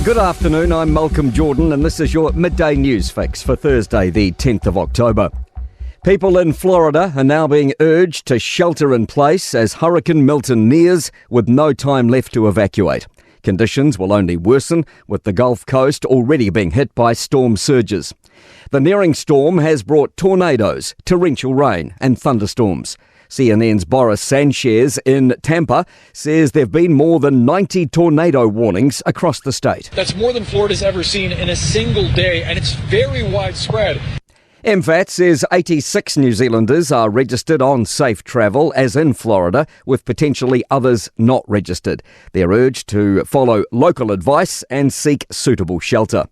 Good afternoon, I'm Malcolm Jordan and this is your Midday News Fix for Thursday the 10th of October. People in Florida are now being urged to shelter in place as Hurricane Milton nears with no time left to evacuate. Conditions will only worsen with the Gulf Coast already being hit by storm surges. The nearing storm has brought tornadoes, torrential rain and thunderstorms. CNN's Boris Sanchez in Tampa says there have been more than 90 tornado warnings across the state. That's more than Florida's ever seen in a single day, and it's very widespread. MFAT says 86 New Zealanders are registered on safe travel, as in Florida, with potentially others not registered. They're urged to follow local advice and seek suitable shelter.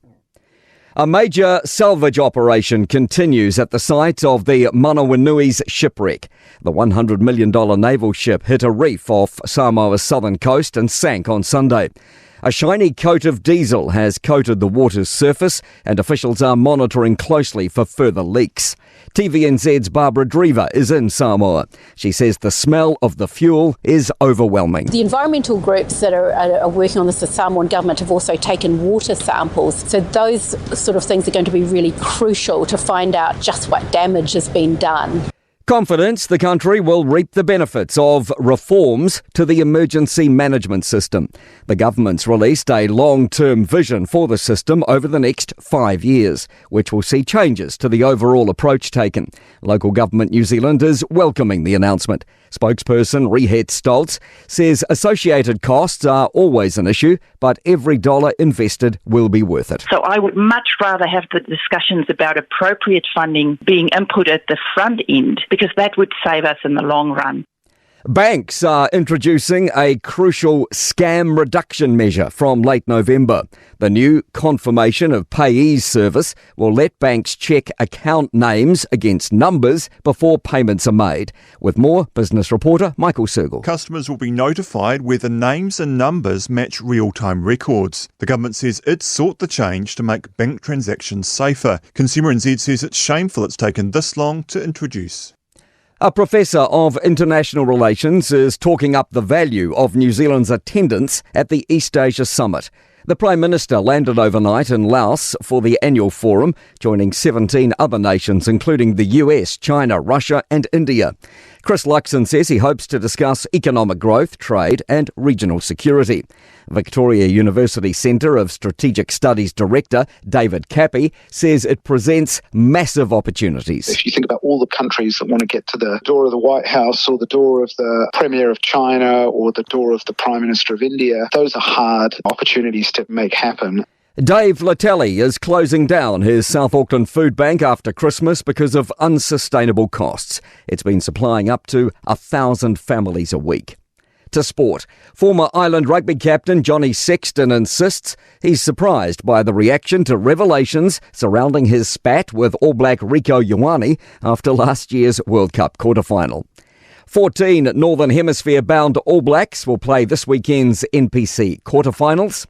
A major salvage operation continues at the site of the Manawanui's shipwreck. The $100 million naval ship hit a reef off Samoa's southern coast and sank on Sunday. A shiny coat of diesel has coated the water's surface and officials are monitoring closely for further leaks. TVNZ's Barbara Drever is in Samoa. She says the smell of the fuel is overwhelming. The environmental groups that are working on this, the Samoan government, have also taken water samples. So those sort of things are going to be really crucial to find out just what damage has been done. Confidence the country will reap the benefits of reforms to the emergency management system. The government's released a long-term vision for the system over the next 5 years, which will see changes to the overall approach taken. Local government New Zealand is welcoming the announcement. Spokesperson Rehet Stoltz says associated costs are always an issue, but every dollar invested will be worth it. So I would much rather have the discussions about appropriate funding being input at the front end, because that would save us in the long run. Banks are introducing a crucial scam reduction measure from late November. The new confirmation of payees service will let banks check account names against numbers before payments are made. With more, business reporter Michael Sergel. Customers will be notified whether names and numbers match real-time records. The government says it's sought the change to make bank transactions safer. Consumer NZ says it's shameful it's taken this long to introduce. A professor of international relations is talking up the value of New Zealand's attendance at the East Asia Summit. The Prime Minister landed overnight in Laos for the annual forum, joining 17 other nations, including the US, China, Russia and India. Chris Luxon says he hopes to discuss economic growth, trade and regional security. Victoria University Centre of Strategic Studies Director David Cappy says it presents massive opportunities. If you think about all the countries that want to get to the door of the White House or the door of the Premier of China or the door of the Prime Minister of India, those are hard opportunities to make happen. Dave Latelli is closing down his South Auckland food bank after Christmas because of unsustainable costs. It's been supplying up to 1,000 families a week. To sport, former Island rugby captain Johnny Sexton insists he's surprised by the reaction to revelations surrounding his spat with All Black Rieko Ioane after last year's World Cup quarter-final. 14 Northern Hemisphere-bound All Blacks will play this weekend's NPC quarter-finals.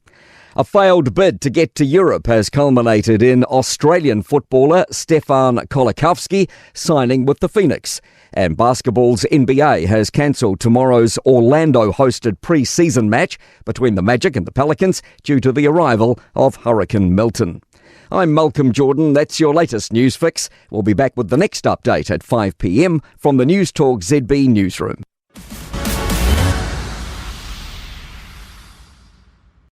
A failed bid to get to Europe has culminated in Australian footballer Stefan Kolakowski signing with the Phoenix. And basketball's NBA has cancelled tomorrow's Orlando-hosted pre-season match between the Magic and the Pelicans due to the arrival of Hurricane Milton. I'm Malcolm Jordan. That's your latest news fix. We'll be back with the next update at 5 p.m. from the Newstalk ZB newsroom.